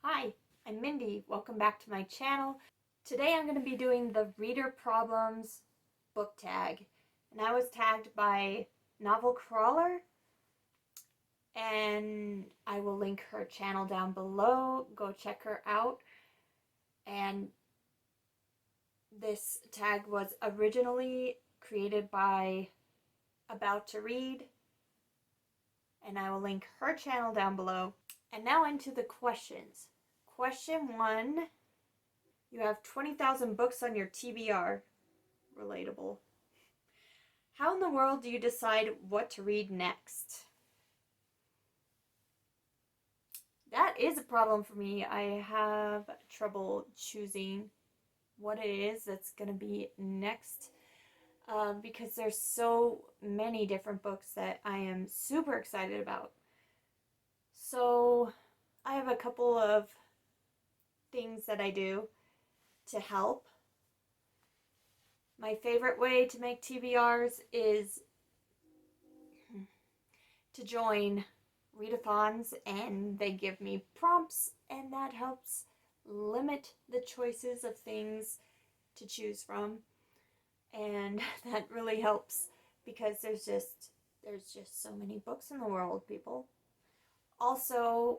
Hi, I'm Mindy. Welcome back to my channel. Today I'm going to be doing the Reader Problems book tag. And I was tagged by Novel Crawler, and I will link her channel down below. Go check her out. And this tag was originally created by About to Read, and I will link her channel down below. And now into the questions. Question 1. You have 20,000 books on your TBR. Relatable. How in the world do you decide what to read next? That is a problem for me. I have trouble choosing what it is that's going to be next because there's so many different books that I am super excited about. So I have a couple of things that I do to help. My favorite way to make TBRs is to join readathons, and they give me prompts, and that helps limit the choices of things to choose from. And that really helps because there's just so many books in the world, people. Also,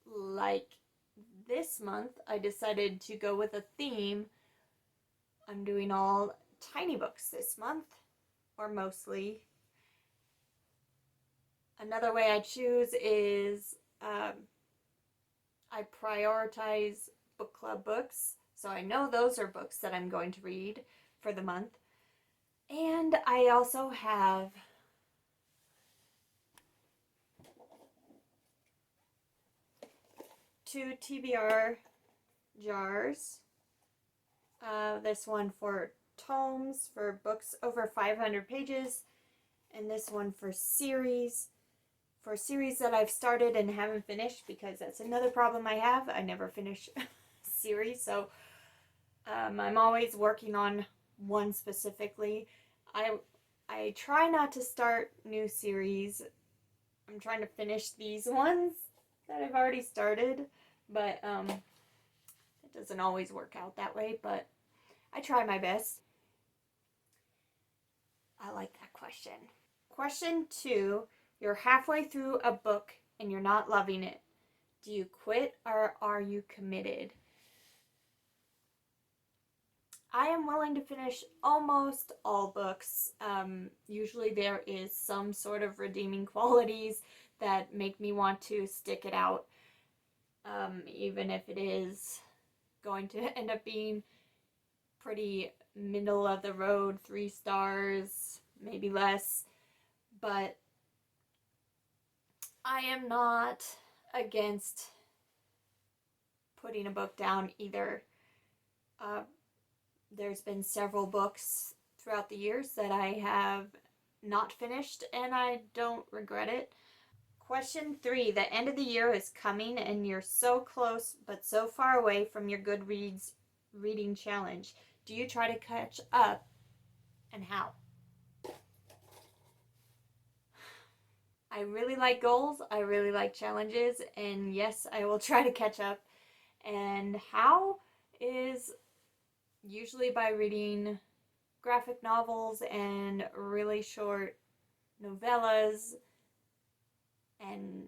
like this month, I decided to go with a theme. I'm doing all tiny books this month, or mostly. Another way I choose is I prioritize book club books, so I know those are books that I'm going to read for the month. And I also have two TBR jars. This one for tomes, for books over 500 pages, and this one for series that I've started and haven't finished, because that's another problem I have. I never finish series, so I'm always working on one specifically. I try not to start new series. I'm trying to finish these ones that I've already started, but it doesn't always work out that way, but I try my best. I like that question. Question 2. You're halfway through a book and you're not loving it. Do you quit or are you committed? I am willing to finish almost all books. Usually there is some sort of redeeming qualities that make me want to stick it out, even if it is going to end up being pretty middle of the road, 3 stars, maybe less. But I am not against putting a book down either. There's been several books throughout the years that I have not finished, and I don't regret it. Question 3. The end of the year is coming, and you're so close but so far away from your Goodreads reading challenge. Do you try to catch up, and how? I really like goals, I really like challenges, and yes, I will try to catch up. And how is usually by reading graphic novels and really short novellas and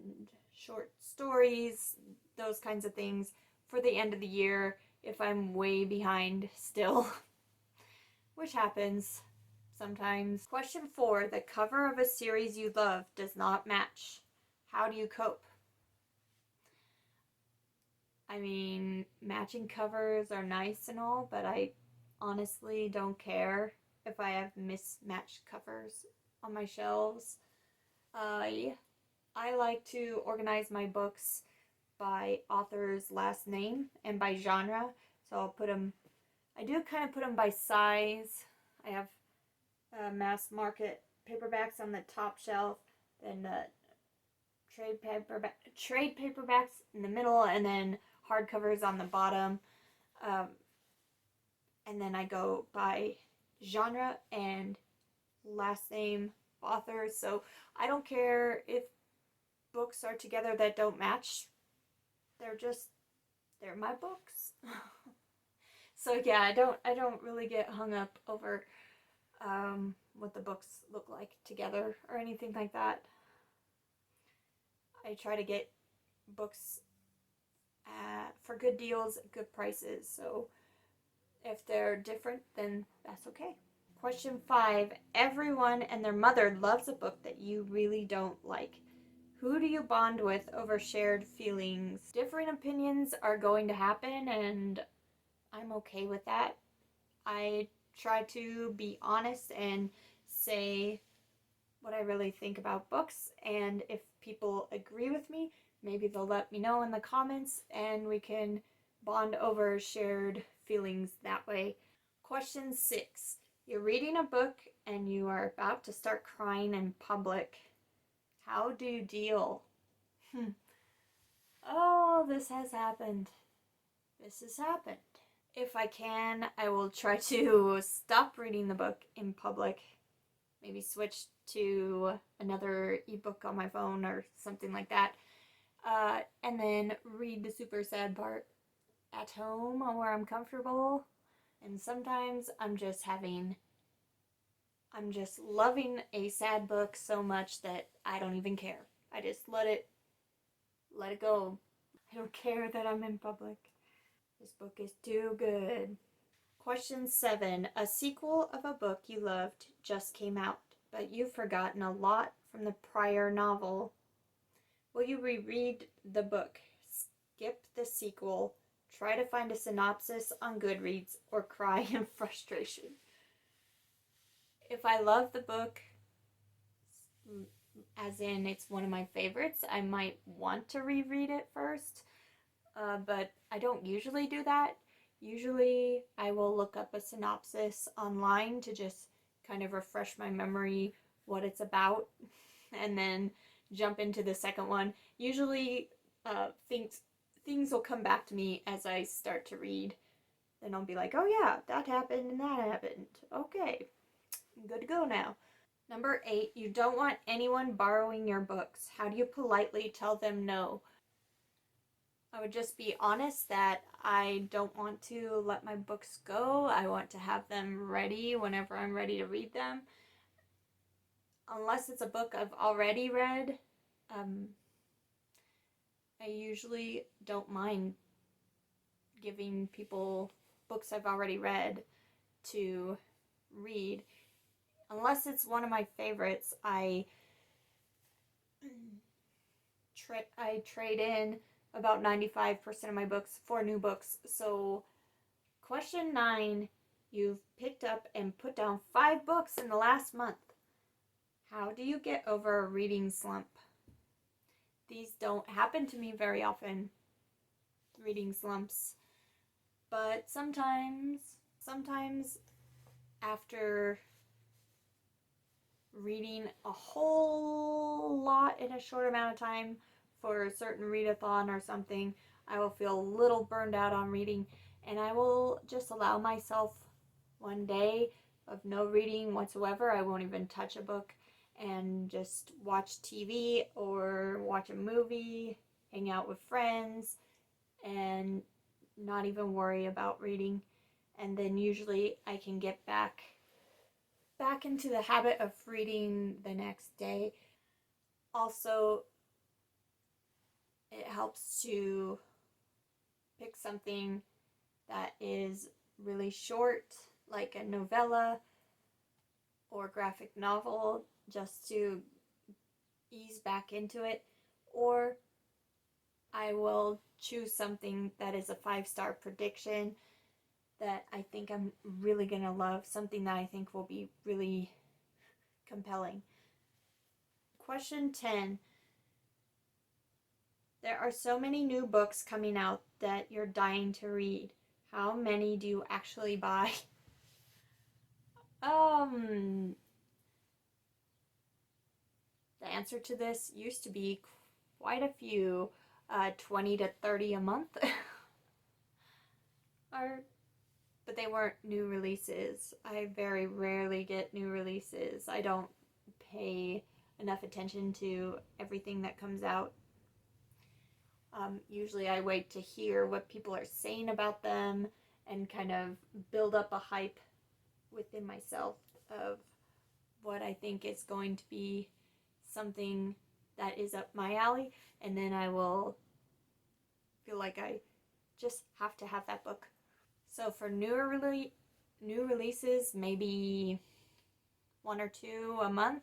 short stories, those kinds of things, for the end of the year if I'm way behind still, which happens sometimes. Question 4. The cover of a series you love does not match. How do you cope? I mean, matching covers are nice and all, but I honestly don't care if I have mismatched covers on my shelves. I like to organize my books by author's last name and by genre. So I do kind of put them by size. I have mass market paperbacks on the top shelf, then trade paperbacks in the middle, and then hardcovers on the bottom. Um, and then I go by genre and last name author. So I don't care if books are together that don't match. they're my books. So yeah, I don't really get hung up over what the books look like together or anything like that. I try to get books for good deals, good prices. So if they're different, then that's okay. Question 5. Everyone and their mother loves a book that you really don't like. Who do you bond with over shared feelings? Different opinions are going to happen, and I'm okay with that. I try to be honest and say what I really think about books, and if people agree with me, maybe they'll let me know in the comments and we can bond over shared feelings that way. Question 6. You're reading a book and you are about to start crying in public. How do you deal? Oh, this has happened. This has happened. If I can, I will try to stop reading the book in public. Maybe switch to another ebook on my phone or something like that. And then read the super sad part at home where I'm comfortable. And sometimes I'm just loving a sad book so much that I don't even care. I just let it go. I don't care that I'm in public. This book is too good. Question 7. A sequel of a book you loved just came out, but you've forgotten a lot from the prior novel. Will you reread the book, skip the sequel, try to find a synopsis on Goodreads, or cry in frustration? If I love the book, as in it's one of my favorites, I might want to reread it first, but I don't usually do that. Usually I will look up a synopsis online to just kind of refresh my memory what it's about and then jump into the second one. Usually things will come back to me as I start to read. Then I'll be like, oh yeah, that happened and that happened. Okay, I'm good to go now. Number 8, you don't want anyone borrowing your books. How do you politely tell them no? I would just be honest that I don't want to let my books go. I want to have them ready whenever I'm ready to read them. Unless it's a book I've already read, I usually don't mind giving people books I've already read to read. Unless it's one of my favorites, I trade in about 95% of my books for new books. So, question 9, you've picked up and put down 5 books in the last month. How do you get over a reading slump? These don't happen to me very often, reading slumps. But sometimes after reading a whole lot in a short amount of time for a certain readathon or something, I will feel a little burned out on reading, and I will just allow myself one day of no reading whatsoever. I won't even touch a book and just watch TV or watch a movie, hang out with friends, and not even worry about reading. And then usually I can get back into the habit of reading the next day. Also, it helps to pick something that is really short, like a novella or graphic novel, just to ease back into it. Or I will choose something that is a 5-star prediction that I think I'm really going to love, something that I think will be really compelling. Question 10. There are so many new books coming out that you're dying to read. How many do you actually buy? The answer to this used to be quite a few, 20 to 30 a month. But they weren't new releases. I very rarely get new releases. I don't pay enough attention to everything that comes out. Usually I wait to hear what people are saying about them and kind of build up a hype within myself of what I think is going to be something that is up my alley, and then I will feel like I just have to have that book. So for new releases, maybe 1 or 2 a month.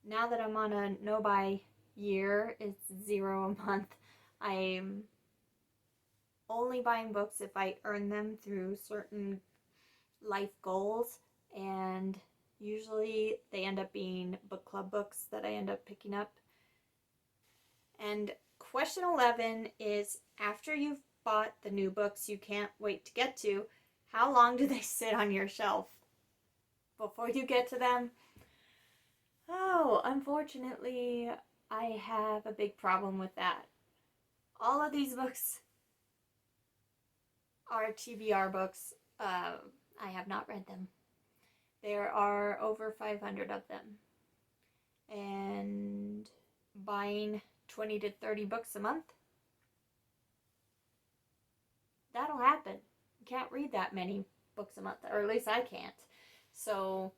Now that I'm on a no-buy year, it's 0 a month. I'm only buying books if I earn them through certain life goals, and usually they end up being book club books that I end up picking up. And question 11 is, after you've bought the new books you can't wait to get to, how long do they sit on your shelf before you get to them? Oh, unfortunately, I have a big problem with that. All of these books are TBR books. I have not read them. There are over 500 of them. And buying 20 to 30 books a month, that'll happen. You can't read that many books a month, or at least I can't. So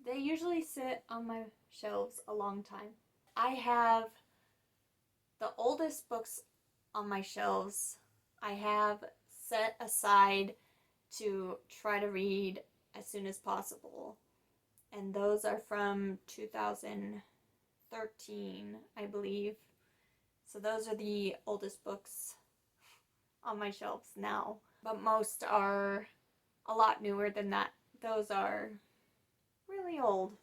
they usually sit on my shelves a long time. I have the oldest books on my shelves I have set aside to try to read as soon as possible. And those are from 2013, I believe. So those are the oldest books on my shelves now. But most are a lot newer than that. Those are really old.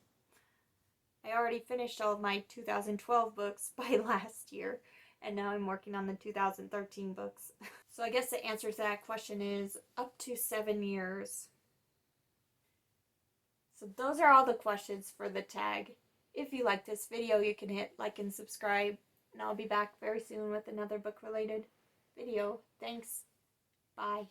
I already finished all of my 2012 books by last year, and now I'm working on the 2013 books. So I guess the answer to that question is up to 7 years. So those are all the questions for the tag. If you like this video, you can hit like and subscribe, and I'll be back very soon with another book related video. Thanks. Bye.